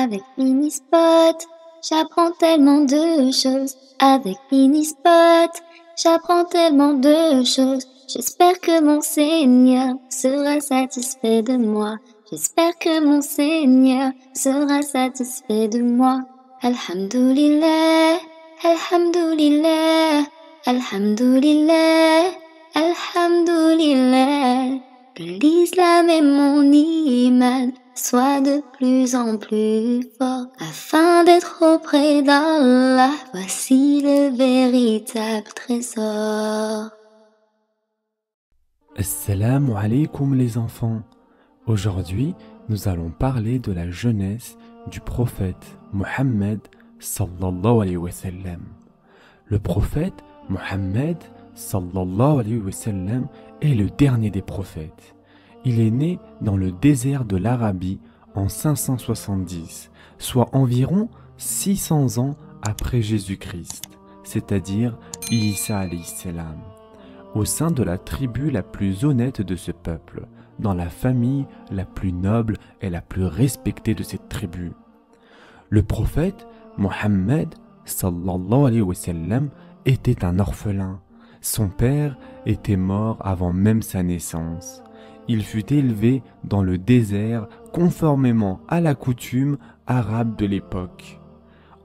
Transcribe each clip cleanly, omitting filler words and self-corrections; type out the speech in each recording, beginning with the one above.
Avec Minispot, j'apprends tellement de choses. Avec Minispot, j'apprends tellement de choses. J'espère que mon Seigneur sera satisfait de moi. J'espère que mon Seigneur sera satisfait de moi. Alhamdulillah, Alhamdulillah, Alhamdulillah, Alhamdulillah. Que l'islam et mon iman soient de plus en plus forts afin d'être auprès d'Allah. Voici le véritable trésor. Assalamu alaikum les enfants. Aujourd'hui, nous allons parler de la jeunesse du prophète Mohammed sallallahu alayhi wa sallam. Le prophète Mohammed sallallahu alayhi wa sallam est le dernier des prophètes. Il est né dans le désert de l'Arabie en 570, soit environ 600 ans après Jésus-Christ, c'est-à-dire Isa alayhi salam, au sein de la tribu la plus honnête de ce peuple, dans la famille la plus noble et la plus respectée de cette tribu. Le prophète Mohammed sallallahu alayhi wa sallam était un orphelin. Son père était mort avant même sa naissance. Il fut élevé dans le désert conformément à la coutume arabe de l'époque.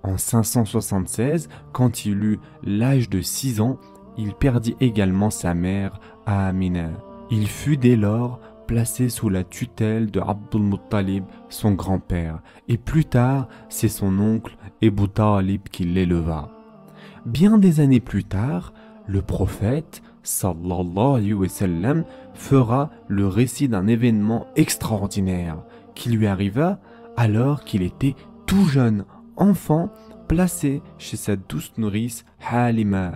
En 576, quand il eut l'âge de 6 ans, il perdit également sa mère, Amina. Il fut dès lors placé sous la tutelle de Abdul Muttalib, son grand-père, et plus tard, c'est son oncle Abu Talib qui l'éleva. Bien des années plus tard, le prophète, sallallahu alayhi wa sallam, fera le récit d'un événement extraordinaire qui lui arriva alors qu'il était tout jeune, enfant, placé chez sa douce nourrice Halima.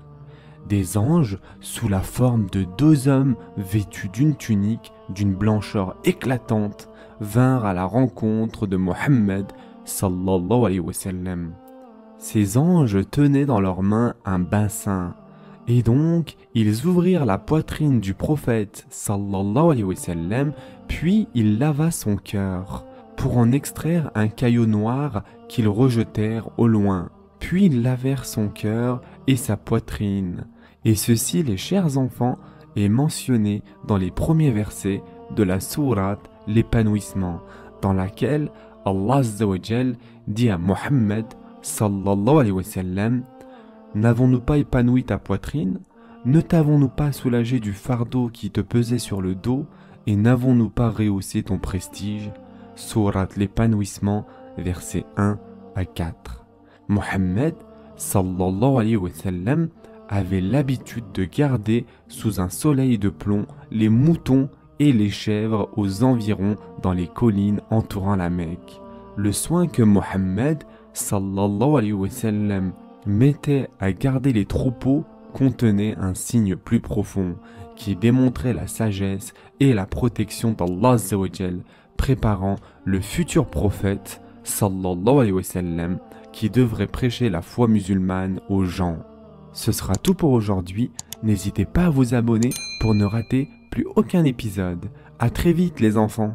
Des anges, sous la forme de 2 hommes vêtus d'une tunique d'une blancheur éclatante, vinrent à la rencontre de Mohammed sallallahu alayhi wa sallam. Ces anges tenaient dans leurs mains un bassin, et donc ils ouvrirent la poitrine du prophète sallallahu alayhi wa sallam, puis ils lava son cœur pour en extraire un caillot noir qu'ils rejetèrent au loin. Puis ils lavèrent son cœur et sa poitrine. Et ceci, les chers enfants, est mentionné dans les premiers versets de la sourate L'épanouissement, dans laquelle Allah Azza wa Jal dit à Mohammed sallallahu alayhi wa sallam: n'avons-nous pas épanoui ta poitrine? Ne t'avons-nous pas soulagé du fardeau qui te pesait sur le dos? Et n'avons-nous pas rehaussé ton prestige? Sourate L'épanouissement, versets 1 à 4. Mohammed sallallahu alayhi wa sallam avait l'habitude de garder sous un soleil de plomb les moutons et les chèvres aux environs dans les collines entourant la Mecque. Le soin que Mohammed sallallahu alayhi wa sallam mettait à garder les troupeaux contenait un signe plus profond qui démontrait la sagesse et la protection d'Allah Azza wa Jal, préparant le futur prophète sallallahu alayhi wa sallam qui devrait prêcher la foi musulmane aux gens. Ce sera tout pour aujourd'hui. N'hésitez pas à vous abonner pour ne rater plus aucun épisode. À très vite les enfants.